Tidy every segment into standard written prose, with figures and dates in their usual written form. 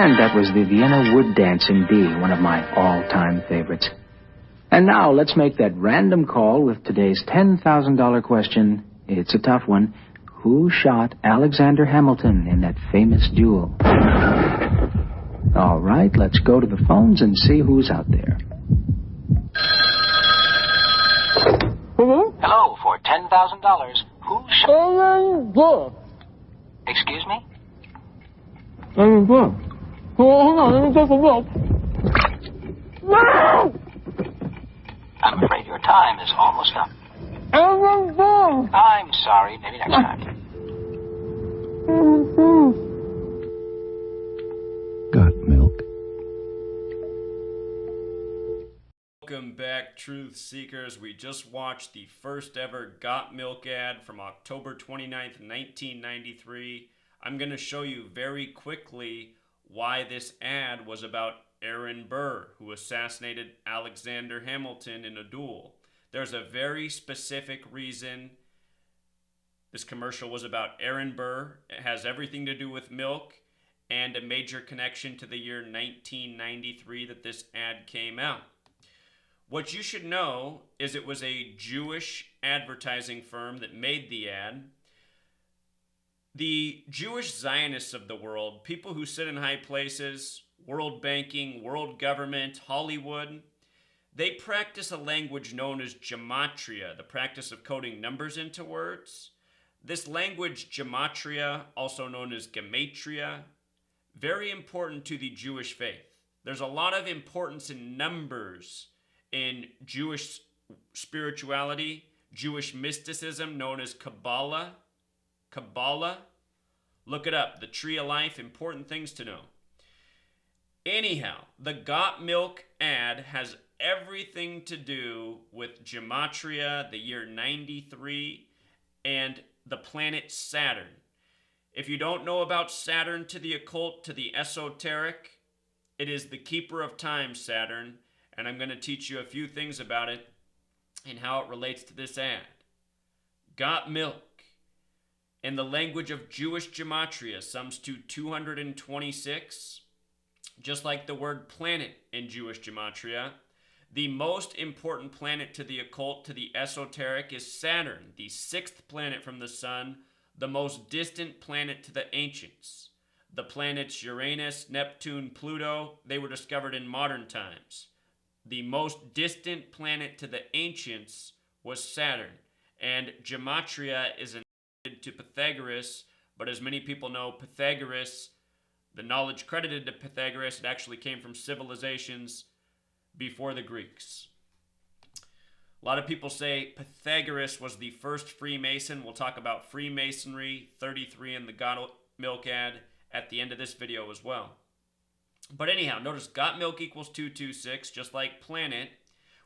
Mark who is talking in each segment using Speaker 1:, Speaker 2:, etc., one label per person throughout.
Speaker 1: And that was the Vienna Wood Dance in D, one of my all-time favorites. And now let's make that random call with today's $10,000 question. It's a tough one. Who shot Alexander Hamilton in that famous duel? All right, let's go to the phones and see who's out there.
Speaker 2: Hello?
Speaker 1: Hello, for $10,000. Who shot...
Speaker 2: Aaron Burr.
Speaker 1: Excuse me?
Speaker 2: Aaron Burr. Hold on, let me take a look. No!
Speaker 1: I'm afraid your time is almost up.
Speaker 2: Aaron Burr.
Speaker 1: I'm sorry. Maybe next time.
Speaker 2: Aaron Burr.
Speaker 3: Got milk.
Speaker 4: Welcome back, Truth Seekers. We just watched the first ever Got Milk ad from October 29th, 1993. I'm going to show you very quickly why this ad was about Aaron Burr, who assassinated Alexander Hamilton in a duel. There's a very specific reason this commercial was about Aaron Burr. It has everything to do with milk and a major connection to the year 1993 that this ad came out. What you should know is it was a Jewish advertising firm that made the ad. The Jewish Zionists of the world, people who sit in high places, world banking, world government, Hollywood, they practice a language known as Gematria, the practice of coding numbers into words. This language, Gematria, also known as Gematria, very important to the Jewish faith. There's a lot of importance in numbers in Jewish spirituality, Jewish mysticism known as Kabbalah. Look it up. The Tree of Life, important things to know. Anyhow, the Got Milk ad has everything to do with Gematria, the year 93, and the planet Saturn. If you don't know about Saturn, to the occult, to the esoteric, it is the keeper of time, Saturn, and I'm going to teach you a few things about it and how it relates to this ad. Got Milk. In the language of Jewish Gematria, sums to 226. Just like the word planet in Jewish Gematria, the most important planet to the occult, to the esoteric, is Saturn, the sixth planet from the sun, the most distant planet to the ancients. The planets Uranus, Neptune, Pluto, they were discovered in modern times. The most distant planet to the ancients was Saturn, and Gematria is to Pythagoras, but as many people know, Pythagoras, the knowledge credited to Pythagoras, it actually came from civilizations before the Greeks. A lot of people say Pythagoras was the first Freemason. We'll talk about Freemasonry 33 in the Got Milk ad at the end of this video as well. But anyhow, notice Got Milk equals 226, just like planet.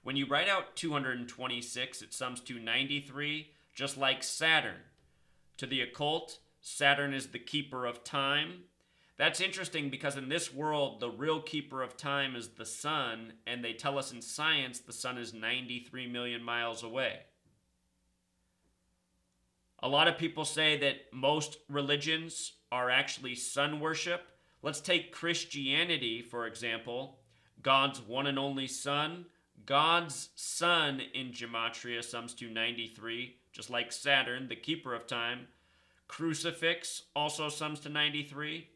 Speaker 4: When you write out 226, it sums to 93, just like Saturn. To the occult, Saturn is the keeper of time. That's interesting because in this world, the real keeper of time is the sun, and they tell us in science the sun is 93 million miles away. A lot of people say that most religions are actually sun worship. Let's take Christianity, for example. God's one and only Son. God's Son in Gematria sums to 93, just like Saturn, the keeper of time. Crucifix also sums to 93.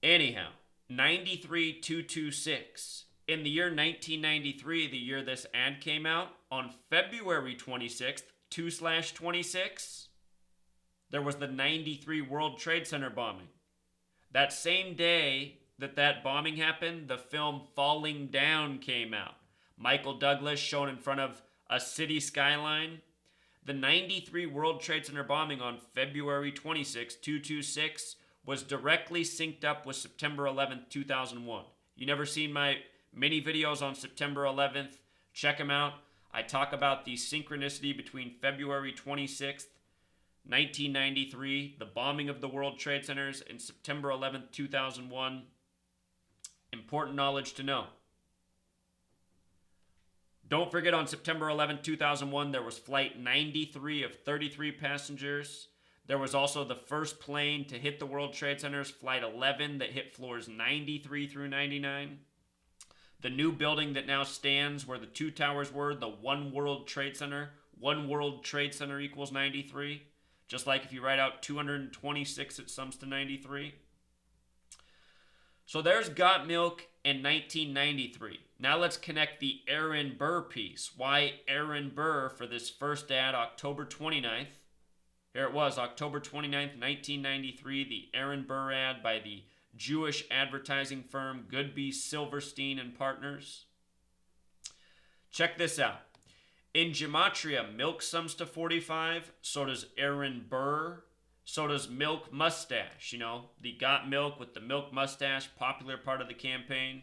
Speaker 4: Anyhow, 93226. In the year 1993, the year this ad came out, on February 26th, 2/26, there was the 93 World Trade Center bombing. That same day that bombing happened, the film Falling Down came out. Michael Douglas shown in front of a city skyline. The 93 World Trade Center bombing on February 26, 226, was directly synced up with September 11th, 2001. You never seen my mini videos on September 11th? Check them out. I talk about the synchronicity between February 26th, 1993, the bombing of the World Trade Centers, and September 11th, 2001. Important knowledge to know. Don't forget, on September 11th, 2001, there was flight 93 of 33 passengers. There was also the first plane to hit the World Trade Centers, Flight 11, that hit floors 93 through 99. The new building that now stands where the two towers were, the One World Trade Center. One World Trade Center equals 93. Just like if you write out 226, it sums to 93. So there's Got Milk in 1993. Now let's connect the Aaron Burr piece. Why Aaron Burr for this first ad, October 29th. Here it was, October 29th, 1993, the Aaron Burr ad by the Jewish advertising firm Goodby Silverstein and Partners. Check this out. In Gematria, milk sums to 45, so does Aaron Burr, so does Milk Mustache. You know, the Got Milk with the Milk Mustache, popular part of the campaign.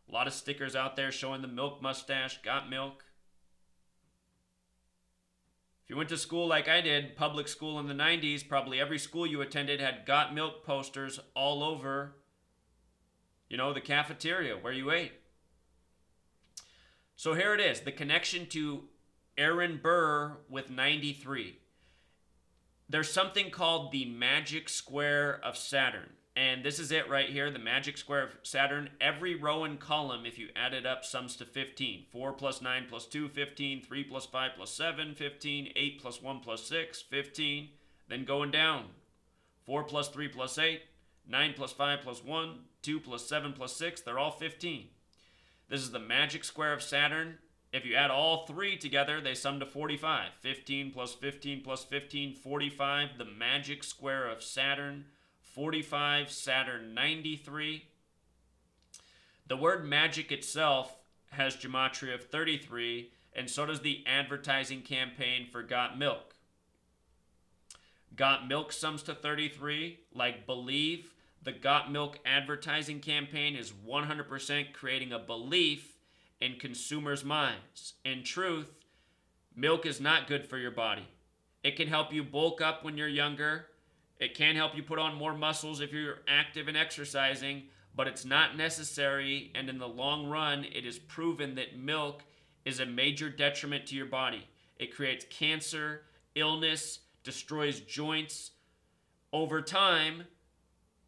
Speaker 4: A lot of stickers out there showing the Milk Mustache, Got Milk. If you went to school like I did, public school in the 90s, probably every school you attended had Got Milk posters all over, you know, the cafeteria where you ate. So here it is, the connection to Aaron Burr with 93. There's something called the magic square of Saturn. And this is it right here, the magic square of Saturn. Every row and column, if you add it up, sums to 15. 4 plus 9 plus 2, 15. 3 plus 5 plus 7, 15. 8 plus 1 plus 6, 15. Then going down. 4 plus 3 plus 8. 9 plus 5 plus 1. 2 plus 7 plus 6. They're all 15. This is the magic square of Saturn. If you add all three together, they sum to 45. 15 plus 15 plus 15, 45. The magic square of Saturn. 45, Saturn 93. The word magic itself has gematria of 33, and so does the advertising campaign for Got Milk. Got Milk sums to 33. Like Believe, the Got Milk advertising campaign is 100% creating a belief in consumers' minds. In truth, milk is not good for your body. It can help you bulk up when you're younger. It can help you put on more muscles if you're active and exercising, but it's not necessary, and in the long run, it is proven that milk is a major detriment to your body. It creates cancer, illness, destroys joints. Over time,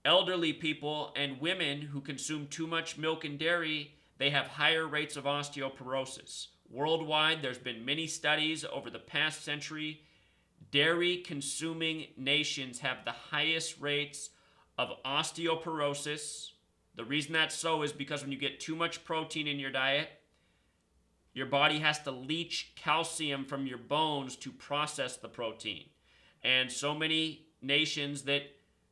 Speaker 4: elderly people and women who consume too much milk and dairy, they have higher rates of osteoporosis. Worldwide, there's been many studies over the past century. Dairy-consuming nations have the highest rates of osteoporosis. The reason that's so is because when you get too much protein in your diet, your body has to leach calcium from your bones to process the protein. And so many nations that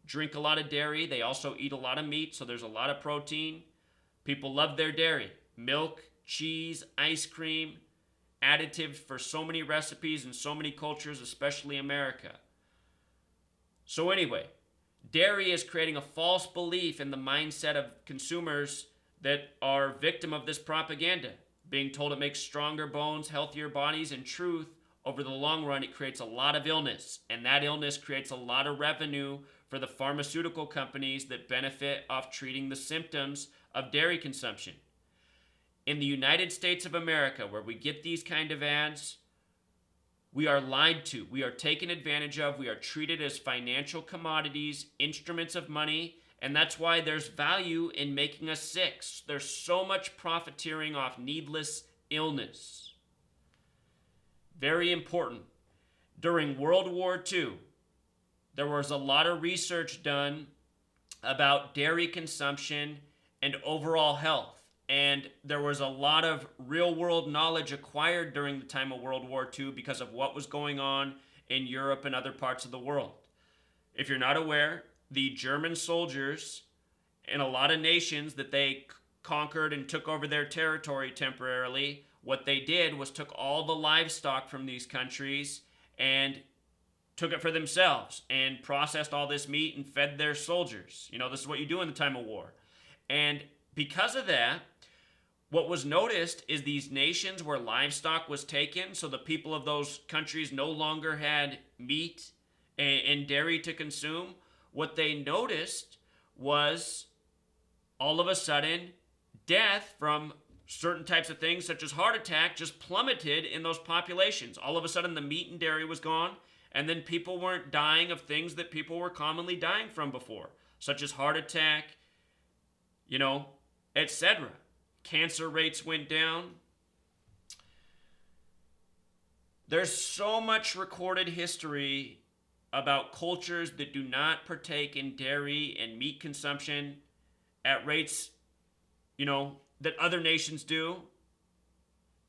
Speaker 4: drink a lot of dairy, they also eat a lot of meat, so there's a lot of protein. People love their dairy. Milk, cheese, ice cream, additives for so many recipes and so many cultures, especially America. So anyway, dairy is creating a false belief in the mindset of consumers that are victim of this propaganda, being told it makes stronger bones, healthier bodies. In truth, over the long run, it creates a lot of illness, and that illness creates a lot of revenue for the pharmaceutical companies that benefit off treating the symptoms of dairy consumption. In the United States of America, where we get these kind of ads, we are lied to. We are taken advantage of. We are treated as financial commodities, instruments of money, and that's why there's value in making us sick. There's so much profiteering off needless illness. Very important. During World War II, there was a lot of research done about dairy consumption and overall health. And there was a lot of real-world knowledge acquired during the time of World War II because of what was going on in Europe and other parts of the world. If you're not aware, the German soldiers in a lot of nations that they conquered and took over their territory temporarily, what they did was took all the livestock from these countries and took it for themselves and processed all this meat and fed their soldiers. You know, this is what you do in the time of war. And because of that, what was noticed is these nations where livestock was taken, so the people of those countries no longer had meat and dairy to consume, what they noticed was all of a sudden death from certain types of things such as heart attack just plummeted in those populations. All of a sudden the meat and dairy was gone, And then people weren't dying of things that people were commonly dying from before, such as heart attack, etc. Cancer rates went down. There's so much recorded history about cultures that do not partake in dairy and meat consumption at rates, that other nations do.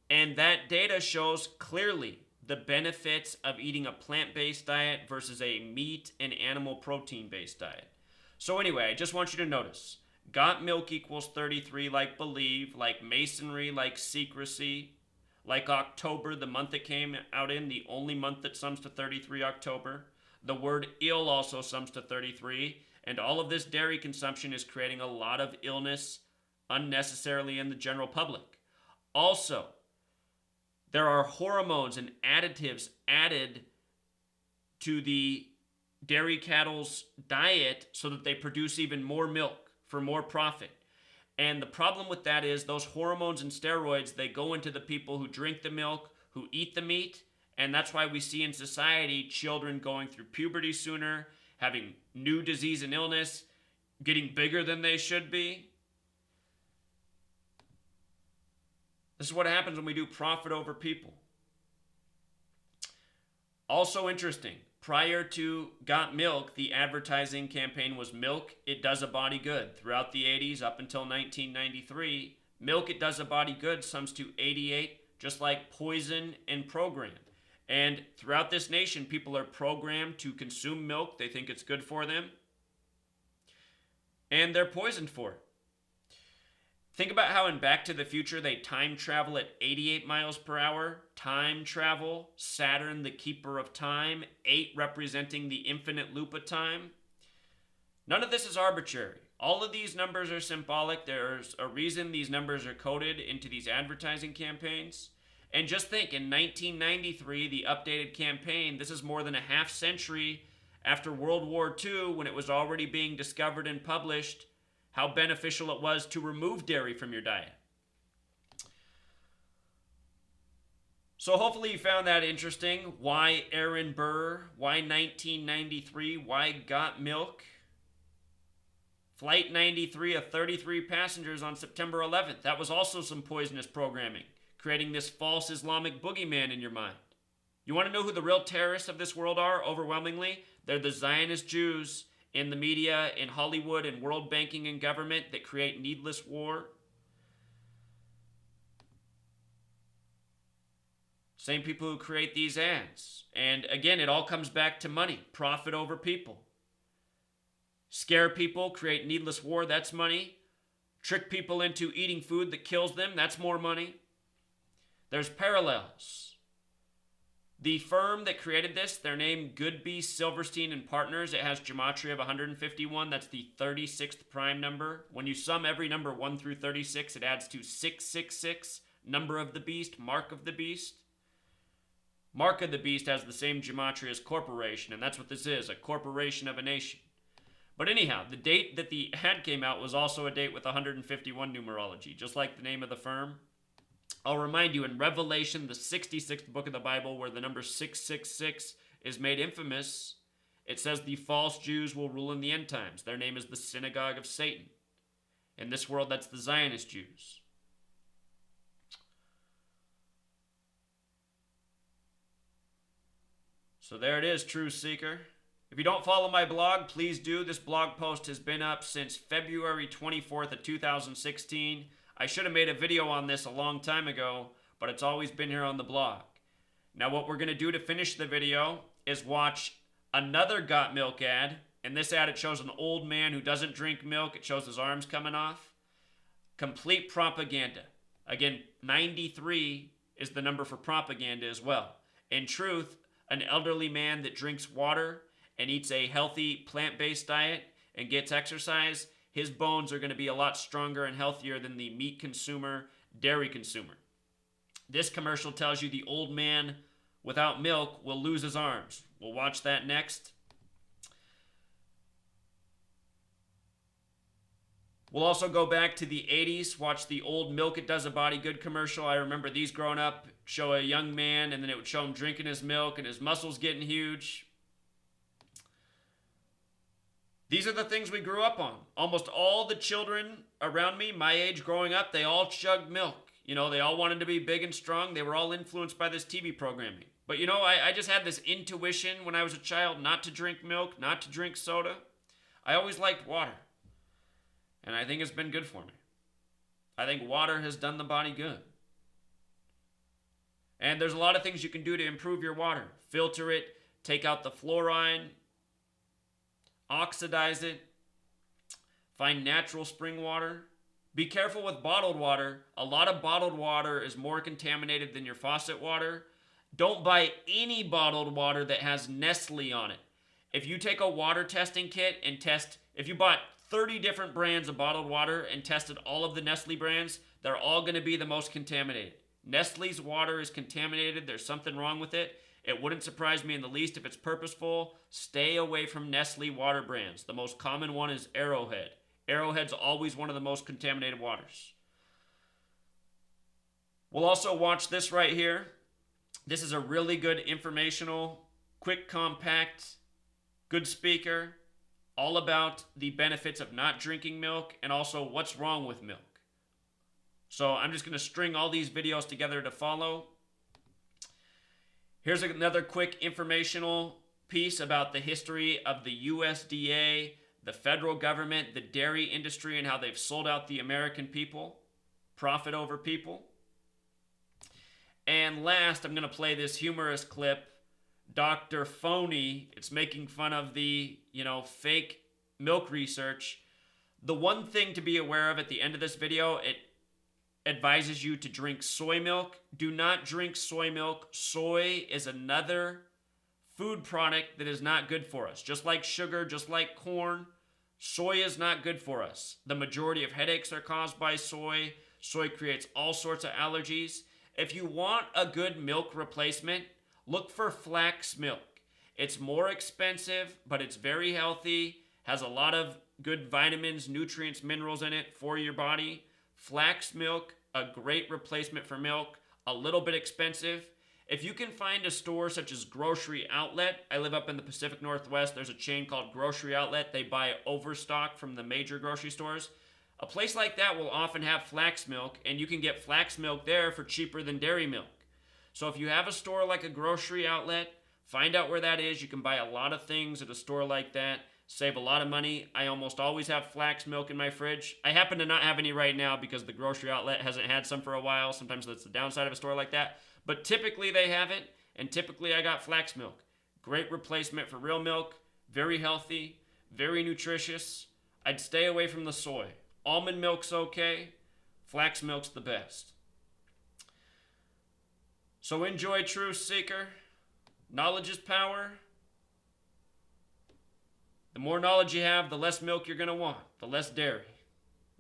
Speaker 4: And that data shows clearly the benefits of eating a plant-based diet versus a meat and animal protein-based diet. So anyway, I just want you to notice, got milk equals 33 like believe, like masonry, like secrecy, like October, the month it came out in, the only month that sums to 33, October. The word ill also sums to 33, and all of this dairy consumption is creating a lot of illness unnecessarily in the general public. Also, there are hormones and additives added to the dairy cattle's diet so that they produce even more milk for more profit. And the problem with that is those hormones and steroids, they go into the people who drink the milk, who eat the meat, and that's why we see in society children going through puberty sooner, having new disease and illness, getting bigger than they should be. This is what happens when we do profit over people. Also interesting, prior to Got Milk, the advertising campaign was Milk, It Does a Body Good. Throughout the 80s up until 1993, Milk, It Does a Body Good sums to 88, just like poison and program. And throughout this nation, people are programmed to consume milk. They think it's good for them. And they're poisoned for it. Think about how in Back to the Future they time travel at 88 miles per hour. Time travel, Saturn the keeper of time, 8 representing the infinite loop of time. None of this is arbitrary. All of these numbers are symbolic. There's a reason these numbers are coded into these advertising campaigns. And just think, in 1993, the updated campaign, this is more than a half century after World War II, when it was already being discovered and published how beneficial it was to remove dairy from your diet. So hopefully you found that interesting. Why Aaron Burr? Why 1993? Why Got Milk? Flight 93 of 33 passengers on September 11th. That was also some poisonous programming, creating this false Islamic boogeyman in your mind. You want to know who the real terrorists of this world are? Overwhelmingly, they're the Zionist Jews in the media, in Hollywood, and world banking and government that create needless war. Same people who create these ads. And again, it all comes back to money. Profit over people. Scare people, create needless war, that's money. Trick people into eating food that kills them, that's more money. There's parallels. The firm that created this, their name Goodby, Silverstein and Partners, it has Gematria of 151. That's the 36th prime number. When you sum every number 1 through 36, it adds to 666, number of the beast, mark of the beast. Mark of the beast has the same gematria as corporation, and that's what this is, a corporation of a nation. But anyhow, the date that the ad came out was also a date with 151 numerology, just like the name of the firm. I'll remind you, in Revelation, the 66th book of the Bible, where the number 666 is made infamous, it says the false Jews will rule in the end times. Their name is the synagogue of Satan. In this world, that's the Zionist Jews. So there it is, True Seeker. If you don't follow my blog, please do. This blog post has been up since February 24th of 2016. I should have made a video on this a long time ago, but it's always been here on the blog. Now what we're going to do to finish the video is watch another Got Milk ad. In this ad, it shows an old man who doesn't drink milk. It shows his arms coming off. Complete propaganda. Again, 93 is the number for propaganda as well. In truth, an elderly man that drinks water and eats a healthy plant-based diet and gets exercise, his bones are going to be a lot stronger and healthier than the meat consumer, dairy consumer. This commercial tells you the old man without milk will lose his arms. We'll watch that next. We'll also go back to the 80s, watch the old Milk It Does a Body Good commercial. I remember these growing up, show a young man, and then it would show him drinking his milk and his muscles getting huge. These are the things we grew up on. Almost all the children around me, my age growing up, they all chugged milk. You know, they all wanted to be big and strong. They were all influenced by this TV programming. But you know, I just had this intuition when I was a child not to drink milk, not to drink soda. I always liked water. And I think it's been good for me. I think water has done the body good. And there's a lot of things you can do to improve your water. Filter it, take out the fluoride, oxidize it, find natural spring water. Be careful with bottled water. A lot of bottled water is more contaminated than your faucet water. Don't buy any bottled water that has Nestle on it. If you take a water testing kit and if you bought 30 different brands of bottled water and tested all of the Nestle brands, they're all going to be the most contaminated. Nestle's water is contaminated. There's something wrong with it. It wouldn't surprise me in the least if it's purposeful. Stay away from Nestle water brands. The most common one is Arrowhead. Arrowhead's always one of the most contaminated waters. We'll also watch this right here. This is a really good informational, quick, compact, good speaker, all about the benefits of not drinking milk and also what's wrong with milk. So I'm just going to string all these videos together to follow. Here's another quick informational piece about the history of the USDA, the federal government, the dairy industry, and how they've sold out the American people. Profit over people. And last, I'm going to play this humorous clip. Dr. Phony, it's making fun of the, fake milk research. The one thing to be aware of at the end of this video, it advises you to drink soy milk. Do not drink soy milk. Soy is another food product that is not good for us. Just like sugar, just like corn, soy is not good for us. The majority of headaches are caused by soy. Soy creates all sorts of allergies. If you want a good milk replacement, look for flax milk. It's more expensive, but it's very healthy, has a lot of good vitamins, nutrients, minerals in it for your body. Flax milk, a great replacement for milk, a little bit expensive. If you can find a store such as Grocery Outlet, I live up in the Pacific Northwest, there's a chain called Grocery Outlet. They buy overstock from the major grocery stores. A place like that will often have flax milk, and you can get flax milk there for cheaper than dairy milk. So if you have a store like a Grocery Outlet, find out where that is. You can buy a lot of things at a store like that, save a lot of money. I almost always have flax milk in my fridge. I happen to not have any right now because the Grocery Outlet hasn't had some for a while. Sometimes that's the downside of a store like that. But typically they have it, and typically I got flax milk. Great replacement for real milk, very healthy, very nutritious. I'd stay away from the soy. Almond milk's okay, flax milk's the best. So enjoy, Truth Seeker. Knowledge is power. The more knowledge you have, the less milk you're going to want, the less dairy.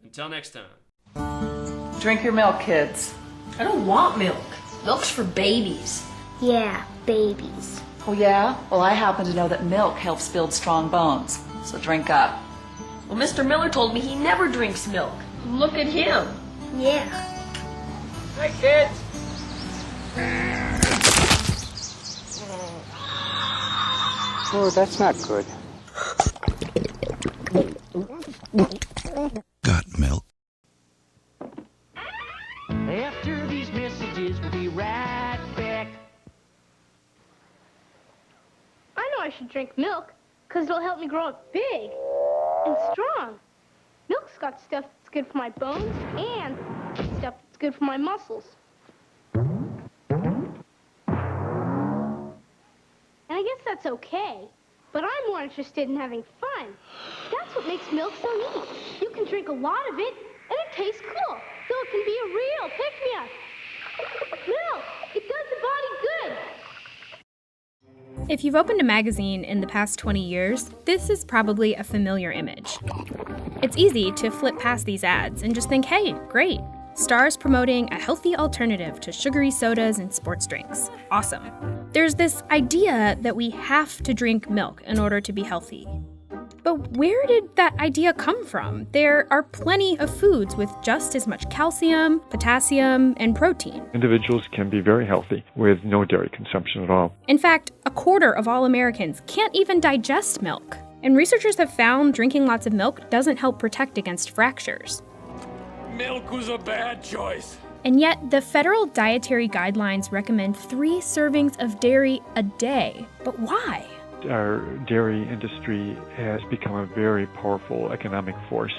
Speaker 4: Until next time.
Speaker 3: Drink your milk, kids.
Speaker 5: I don't want milk. Milk's for babies.
Speaker 6: Yeah, babies.
Speaker 3: Oh, yeah? Well, I happen to know that milk helps build strong bones. So drink up.
Speaker 5: Well, Mr. Miller told me he never drinks milk. Look at him.
Speaker 6: Yeah.
Speaker 5: Hi, kids.
Speaker 7: Oh, that's not good.
Speaker 8: Got milk.
Speaker 9: After these messages, we'll be right back.
Speaker 6: I know I should drink milk, because it'll help me grow up big and strong. Milk's got stuff that's good for my bones and stuff that's good for my muscles. And I guess that's okay, but I'm more interested in having fun. That's what makes milk so neat. You can drink a lot of it, and it tastes cool, so it can be a real pick-me-up. Milk, it does the body good.
Speaker 10: If you've opened a magazine in the past 20 years, this is probably a familiar image. It's easy to flip past these ads and just think, hey, great. Stars promoting a healthy alternative to sugary sodas and sports drinks. Awesome. There's this idea that we have to drink milk in order to be healthy. But where did that idea come from? There are plenty of foods with just as much calcium, potassium, and protein.
Speaker 8: Individuals can be very healthy with no dairy consumption at all.
Speaker 10: In fact, a quarter of all Americans can't even digest milk. And researchers have found drinking lots of milk doesn't help protect against fractures.
Speaker 11: Milk was a bad choice.
Speaker 10: And yet, the federal dietary guidelines recommend 3 servings of dairy a day. But why?
Speaker 8: Our dairy industry has become a very powerful economic force.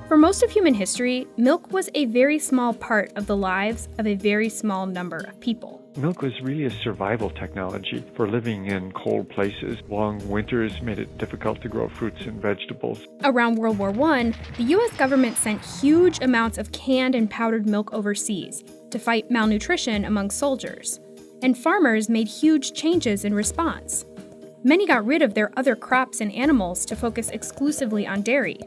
Speaker 10: For most of human history, milk was a very small part of the lives of a very small number of people.
Speaker 8: Milk was really a survival technology for living in cold places. Long winters made it difficult to grow fruits and vegetables.
Speaker 10: Around World War I, the U.S. government sent huge amounts of canned and powdered milk overseas to fight malnutrition among soldiers. And farmers made huge changes in response. Many got rid of their other crops and animals to focus exclusively on dairy.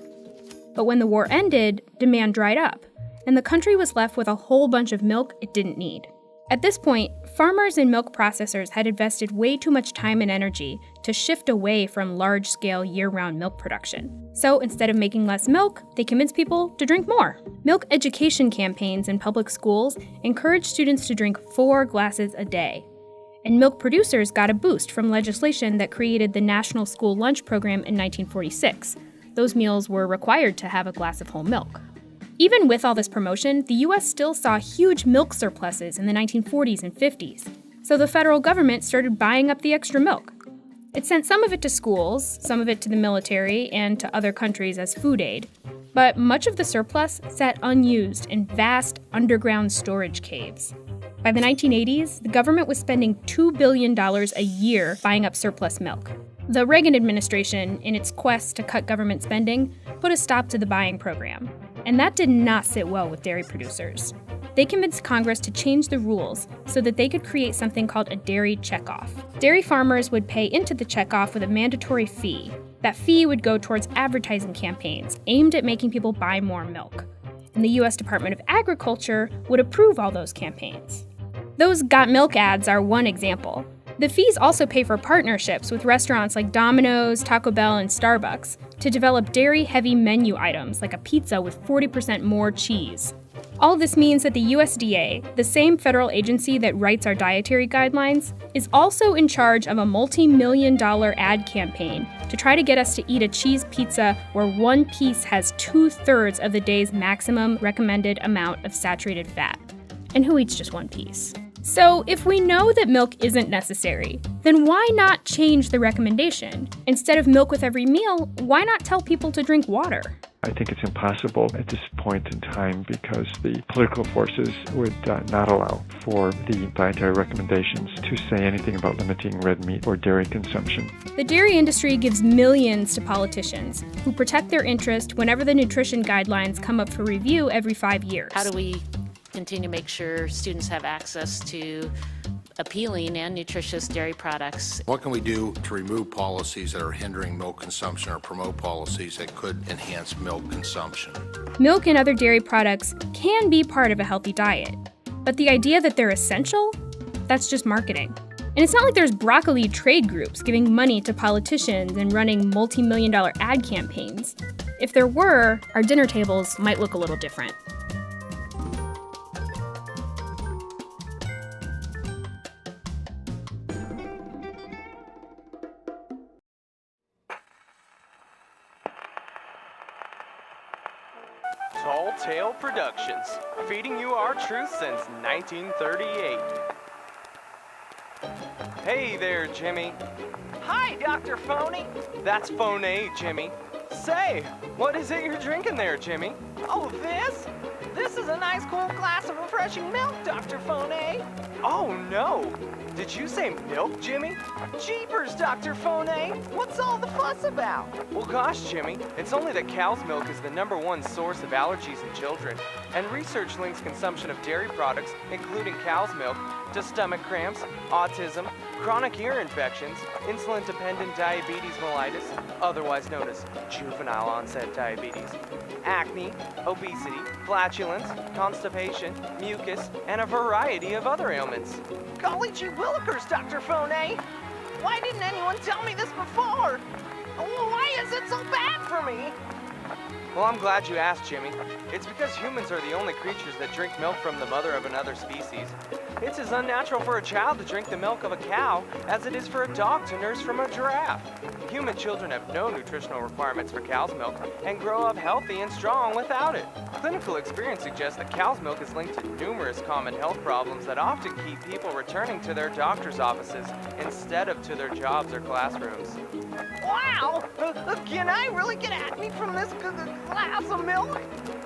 Speaker 10: But when the war ended, demand dried up, and the country was left with a whole bunch of milk it didn't need. At this point, farmers and milk processors had invested way too much time and energy to shift away from large-scale year-round milk production. So instead of making less milk, they convinced people to drink more. Milk education campaigns in public schools encouraged students to drink 4 glasses a day. And milk producers got a boost from legislation that created the National School Lunch Program in 1946. Those meals were required to have a glass of whole milk. Even with all this promotion, the U.S. still saw huge milk surpluses in the 1940s and 50s. So the federal government started buying up the extra milk. It sent some of it to schools, some of it to the military, and to other countries as food aid. But much of the surplus sat unused in vast underground storage caves. By the 1980s, the government was spending $2 billion a year buying up surplus milk. The Reagan administration, in its quest to cut government spending, put a stop to the buying program. And that did not sit well with dairy producers. They convinced Congress to change the rules so that they could create something called a dairy checkoff. Dairy farmers would pay into the checkoff with a mandatory fee. That fee would go towards advertising campaigns aimed at making people buy more milk. And the U.S. Department of Agriculture would approve all those campaigns. Those Got Milk ads are one example. The fees also pay for partnerships with restaurants like Domino's, Taco Bell, and Starbucks to develop dairy-heavy menu items like a pizza with 40% more cheese. All this means that the USDA, the same federal agency that writes our dietary guidelines, is also in charge of a multi-million-dollar ad campaign to try to get us to eat a cheese pizza where one piece has 2/3 of the day's maximum recommended amount of saturated fat. And who eats just one piece? So if we know that milk isn't necessary, then why not change the recommendation? Instead of milk with every meal, why not tell people to drink water?
Speaker 8: I think it's impossible at this point in time because the political forces would not allow for the dietary recommendations to say anything about limiting red meat or dairy consumption.
Speaker 10: The dairy industry gives millions to politicians who protect their interest whenever the nutrition guidelines come up for review every 5 years.
Speaker 12: How do we continue to make sure students have access to appealing and nutritious dairy products?
Speaker 13: What can we do to remove policies that are hindering milk consumption or promote policies that could enhance milk consumption?
Speaker 10: Milk and other dairy products can be part of a healthy diet, but the idea that they're essential, that's just marketing. And it's not like there's broccoli trade groups giving money to politicians and running multi-million-dollar ad campaigns. If there were, our dinner tables might look a little different.
Speaker 14: Tall Tale Productions, feeding you our truth since 1938. Hey there, Jimmy. Hi, Dr. Phony. That's Phony, Jimmy. Say, what is it you're drinking there, Jimmy? Oh, this? This is a nice cool glass of refreshing milk, Dr. Phony. Oh, no. Did you say milk, Jimmy? Jeepers, Dr. Phony. What's all the fuss about? Well, gosh, Jimmy, it's only that cow's milk is the #1 source of allergies in children, and research links consumption of dairy products, including cow's milk, to stomach cramps, autism, chronic ear infections, insulin-dependent diabetes mellitus, otherwise known as juvenile onset diabetes, acne, obesity, flatulence, constipation, mucus, and a variety of other ailments. Golly gee willikers, Dr. Phony! Why didn't anyone tell me this before? Why is is it so bad for me? Well, I'm glad you asked, Jimmy. It's because humans are the only creatures that drink milk from the mother of another species. It's as unnatural for a child to drink the milk of a cow as it is for a dog to nurse from a giraffe. Human children have no nutritional requirements for cow's milk and grow up healthy and strong without it. Clinical experience suggests that cow's milk is linked to numerous common health problems that often keep people returning to their doctor's offices instead of to their jobs or classrooms. Wow! Can I really get acne from this glass of milk?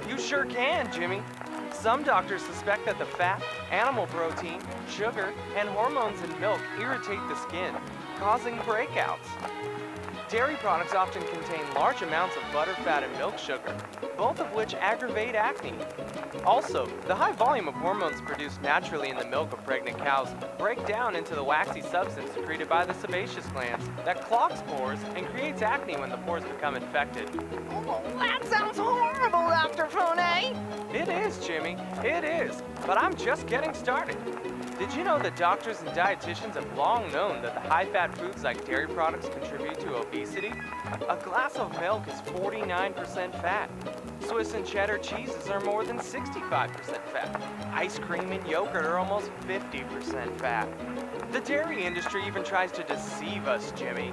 Speaker 14: You sure can, Jimmy. Some doctors suspect that the fat, animal protein, sugar, and hormones in milk irritate the skin, causing breakouts. Dairy products often contain large amounts of butter, fat, and milk sugar, both of which aggravate acne. Also, the high volume of hormones produced naturally in the milk of pregnant cows break down into the waxy substance secreted by the sebaceous glands that clogs pores and creates acne when the pores become infected. Oh, that sounds horrible, Dr. Fonet! It is, Jimmy, it is. But I'm just getting started. Did you know that doctors and dietitians have long known that the high-fat foods like dairy products contribute to obesity? A glass of milk is 49% fat. Swiss and cheddar cheeses are more than 65% fat. Ice cream and yogurt are almost 50% fat. The dairy industry even tries to deceive us, Jimmy,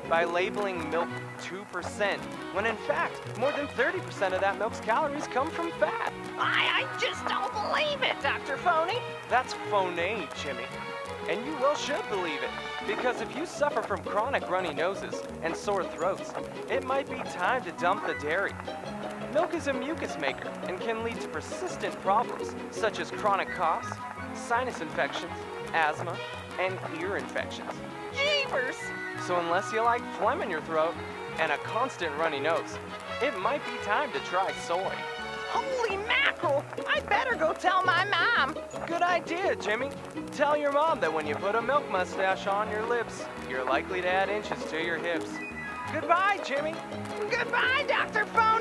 Speaker 14: by labeling milk 2%, when in fact, more than 30% of that milk's calories come from fat. I just don't believe it, Dr. Phony. That's Fonet, Jimmy. And you well should believe it, because if you suffer from chronic runny noses and sore throats, it might be time to dump the dairy. Milk is a mucus maker and can lead to persistent problems such as chronic coughs, sinus infections, asthma, and ear infections. Jeepers! So unless you like phlegm in your throat and a constant runny nose, it might be time to try soy. Holy mackerel! I better go tell my mom! Good idea, Jimmy. Tell your mom that when you put a milk mustache on your lips, you're likely to add inches to your hips. Goodbye, Jimmy. Goodbye, Dr. Phone!